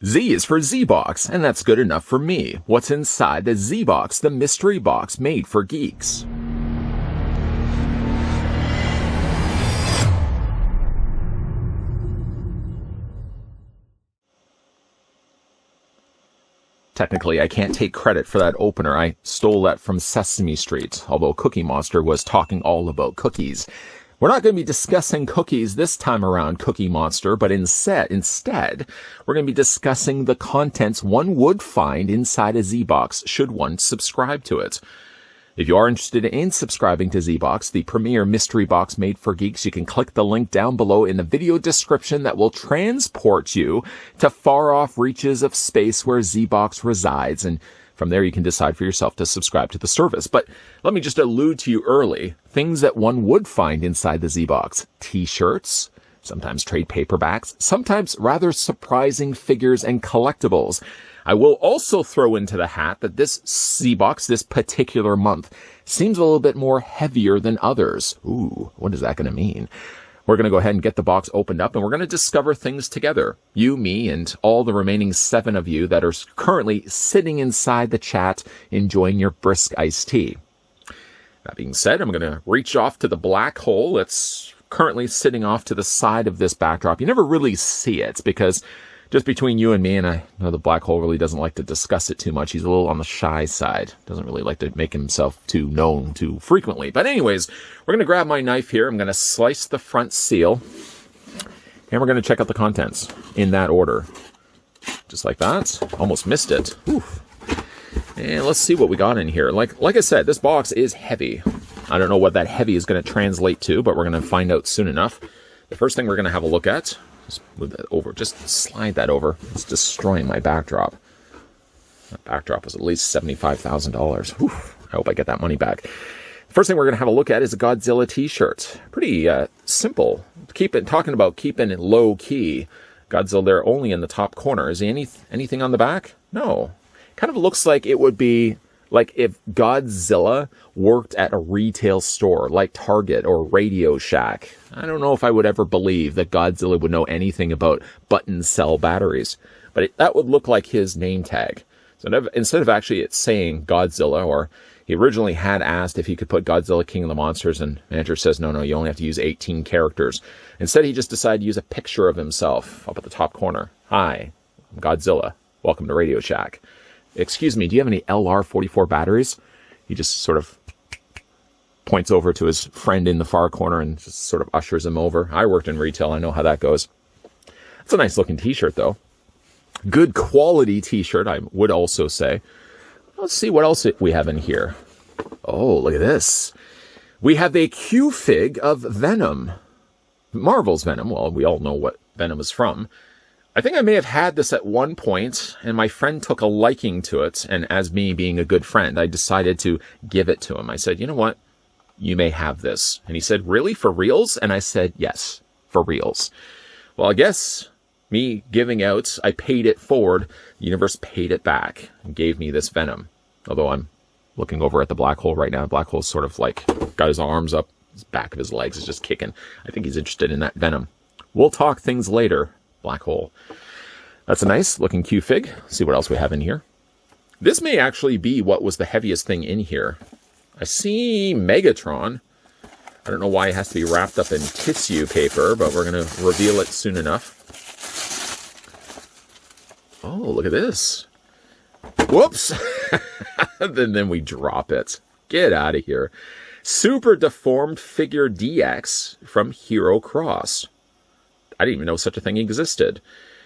Z is for ZBox, and that's good enough for me. What's inside the ZBox, the mystery box made for geeks? Technically, I can't take credit for that opener. I stole that from Sesame Street, although Cookie Monster was talking all about cookies. We're not going to be discussing cookies this time around, Cookie Monster, but instead, we're going to be discussing the contents one would find inside a ZBox should one subscribe to it. If you are interested in subscribing to ZBox, the premier mystery box made for geeks, you can click the link down below in the video description that will transport you to far-off reaches of space where ZBox resides, and from there you can decide for yourself to subscribe to the service. But let me just allude to you early, things that one would find inside the ZBox. T-shirts, sometimes trade paperbacks, sometimes rather surprising figures and collectibles. I will also throw into the hat that this ZBox, this particular month, seems a little bit more heavier than others. Ooh, what is that going to mean? We're going to go ahead and get the box opened up, and we're going to discover things together. You, me, and all the remaining 7 of you that are currently sitting inside the chat enjoying your brisk iced tea. That being said, I'm going to reach off to the black hole that's currently sitting off to the side of this backdrop. You never really see it because just between you and me, and I know the black hole really doesn't like to discuss it too much. He's a little on the shy side. Doesn't really like to make himself too known too frequently. But anyways, we're going to grab my knife here. I'm going to slice the front seal. And we're going to check out the contents in that order. Just like that. Almost missed it. Oof. And let's see what we got in here. Like I said, this box is heavy. I don't know what that heavy is going to translate to, but we're going to find out soon enough. The first thing we're going to have a look at, just move that over, just slide that over. It's destroying my backdrop. That backdrop was at least $75,000. I hope I get that money back. The first thing we're going to have a look at is a Godzilla t-shirt. Pretty simple. Talking about keeping it low key. Godzilla there only in the top corner. Is anything on the back? No. Kind of looks like it would be like if Godzilla worked at a retail store like Target or Radio Shack. I don't know if I would ever believe that Godzilla would know anything about button cell batteries, but that would look like his name tag. So instead of actually it saying Godzilla, or he originally had asked if he could put Godzilla King of the Monsters, and manager says, no, you only have to use 18 characters. Instead, he just decided to use a picture of himself up at the top corner. Hi, I'm Godzilla. Welcome to Radio Shack. Excuse me, do you have any LR44 batteries? He just sort of points over to his friend in the far corner and just sort of ushers him over. I worked in retail. I know how that goes. It's a nice looking t-shirt, though. Good quality t-shirt, I would also say. Let's see what else we have in here. Oh, look at this. We have a Q-Fig of Venom. Marvel's Venom. Well, we all know what Venom is from. I think I may have had this at one point, and my friend took a liking to it, and as me being a good friend, I decided to give it to him. I said, you know what? You may have this. And he said, really? For reals? And I said, yes, for reals. Well, I guess me giving out, I paid it forward. The universe paid it back and gave me this Venom. Although I'm looking over at the black hole right now. The black hole's sort of like got his arms up, his back of his legs is just kicking. I think he's interested in that Venom. We'll talk things later. Black hole. That's a nice looking Q-Fig. See what else we have in here. This may actually be what was the heaviest thing in here. I see Megatron. I don't know why it has to be wrapped up in tissue paper, but we're going to reveal it soon enough. Oh, look at this. Whoops. then we drop it. Get out of here. Super Deformed Figure DX from Hero Cross. I didn't even know such a thing existed.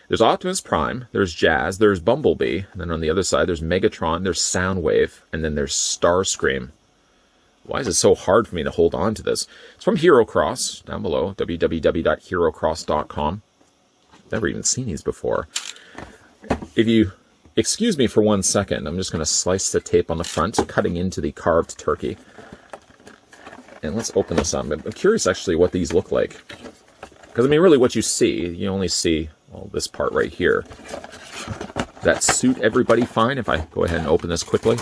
There's Optimus Prime, there's Jazz, there's Bumblebee, and then on the other side there's Megatron, there's Soundwave, and then there's Starscream. Why is it so hard for me to hold on to this? It's from Hero Cross, down below, www.herocross.com. Never even seen these before. If you excuse me for 1 second, I'm just going to slice the tape on the front, cutting into the carved turkey. And let's open this up. I'm curious actually what these look like. Because, I mean, really what you see, you only see, well, this part right here. Does that suit everybody fine if I go ahead and open this quickly?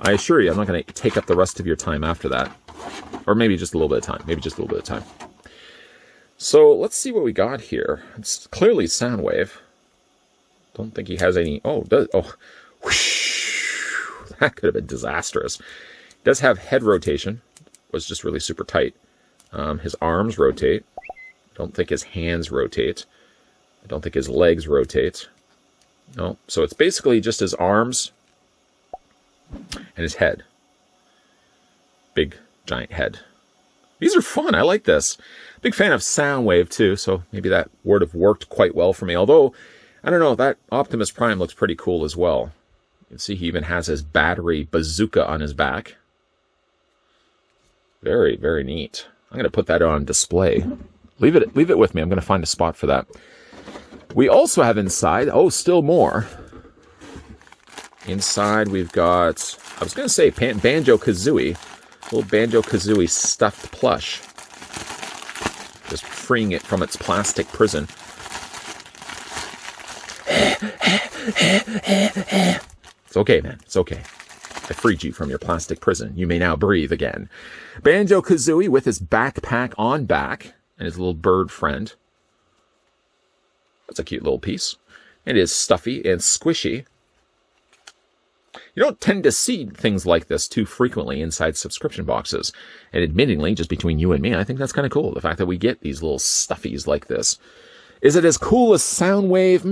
I assure you, I'm not going to take up the rest of your time after that. Or maybe just a little bit of time. Maybe just a little bit of time. So, let's see what we got here. It's clearly Soundwave. Don't think he has any... Oh, whoosh, that could have been disastrous. He does have head rotation. Was just really super tight. His arms rotate. I don't think his hands rotate. I don't think his legs rotate. No, so it's basically just his arms and his head. Big, giant head. These are fun. I like this. Big fan of Soundwave, too, so maybe that would have worked quite well for me. Although, I don't know, that Optimus Prime looks pretty cool as well. You can see he even has his battery bazooka on his back. Very, very neat. I'm going to put that on display. Leave it with me. I'm going to find a spot for that. We also have inside, still more. Inside we've got, I was going to say BanjoKazooie. Little BanjoKazooie stuffed plush. Just freeing it from its plastic prison. It's okay, man. It's okay. I freed you from your plastic prison. You may now breathe again. BanjoKazooie with his backpack on back and his little bird friend. That's a cute little piece. It is stuffy and squishy. You don't tend to see things like this too frequently inside subscription boxes. And admittingly, just between you and me, I think that's kind of cool. The fact that we get these little stuffies like this. Is it as cool as Soundwave?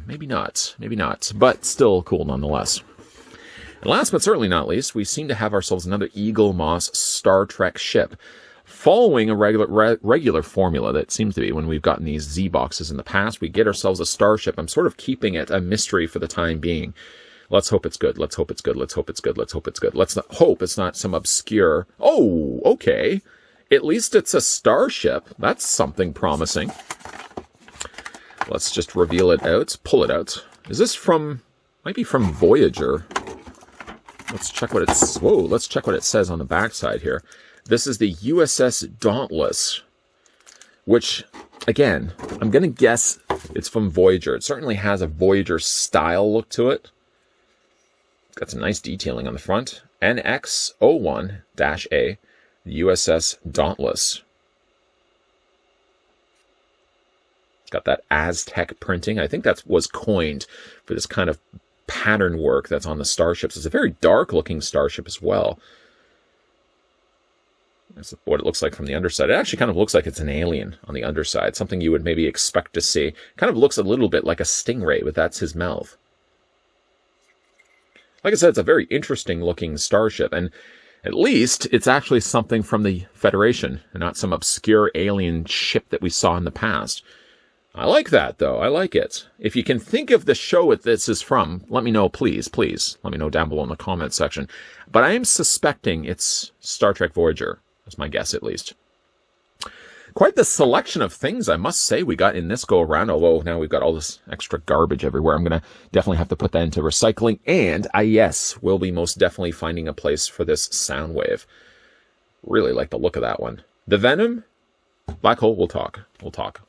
Maybe not. Maybe not. But still cool nonetheless. And last but certainly not least, we seem to have ourselves another Eagle Moss Star Trek ship. Following a regular formula that seems to be when we've gotten these Z-boxes in the past, we get ourselves a Starship. I'm sort of keeping it a mystery for the time being. Let's hope it's good. Let's hope it's good. Let's hope it's good. Let's hope it's good. Let's hope it's not some obscure... Oh, okay. At least it's a Starship. That's something promising. Let's just reveal it out. Pull it out. Is this from... Might be from Voyager. Let's check what it's... Whoa, let's check what it says on the backside here. This is the USS Dauntless, which, again, I'm going to guess it's from Voyager. It certainly has a Voyager-style look to it. It's got some nice detailing on the front. NX-01-A, the USS Dauntless. It's got that Aztec printing. I think that was coined for this kind of pattern work that's on the starships. It's a very dark-looking starship as well. That's what it looks like from the underside. It actually kind of looks like it's an alien on the underside, something you would maybe expect to see. Kind of looks a little bit like a stingray, but that's his mouth. Like I said, it's a very interesting-looking starship, and at least it's actually something from the Federation, and not some obscure alien ship that we saw in the past. I like that, though. I like it. If you can think of the show that this is from, let me know, please. Please. Let me know down below in the comment section. But I am suspecting it's Star Trek Voyager. That's my guess, at least. Quite the selection of things, I must say, we got in this go-around, although now we've got all this extra garbage everywhere. I'm going to definitely have to put that into recycling. And, yes, we'll be most definitely finding a place for this Soundwave. Really like the look of that one. The Venom, Black Hole, we'll talk. We'll talk.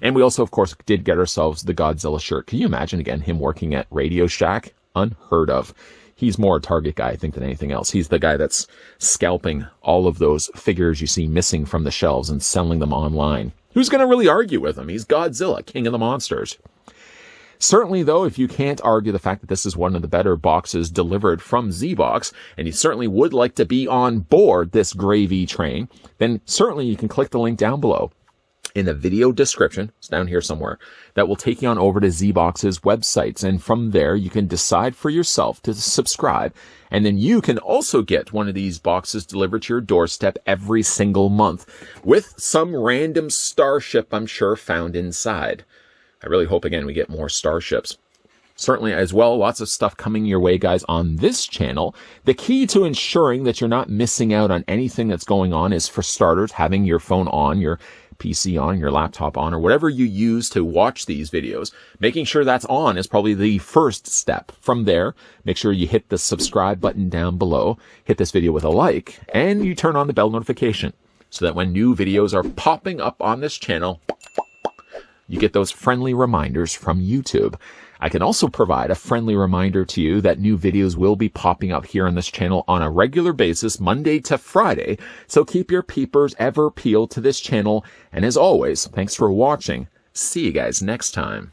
And we also, of course, did get ourselves the Godzilla shirt. Can you imagine, again, him working at Radio Shack? Unheard of. He's more a Target guy, I think, than anything else. He's the guy that's scalping all of those figures you see missing from the shelves and selling them online. Who's going to really argue with him? He's Godzilla, king of the monsters. Certainly, though, if you can't argue the fact that this is one of the better boxes delivered from ZBox, and you certainly would like to be on board this gravy train, then certainly you can click the link down below in the video description, it's down here somewhere, that will take you on over to ZBox's websites. And from there, you can decide for yourself to subscribe. And then you can also get one of these boxes delivered to your doorstep every single month with some random starship, I'm sure, found inside. I really hope, again, we get more starships. Certainly, as well, lots of stuff coming your way, guys, on this channel. The key to ensuring that you're not missing out on anything that's going on is, for starters, having your phone on, your PC on, your laptop on, or whatever you use to watch these videos. Making sure that's on is probably the first step. From there, make sure you hit the subscribe button down below, hit this video with a like, and you turn on the bell notification so that when new videos are popping up on this channel, you get those friendly reminders from YouTube. I can also provide a friendly reminder to you that new videos will be popping up here on this channel on a regular basis, Monday to Friday. So keep your peepers ever peeled to this channel. And as always, thanks for watching. See you guys next time.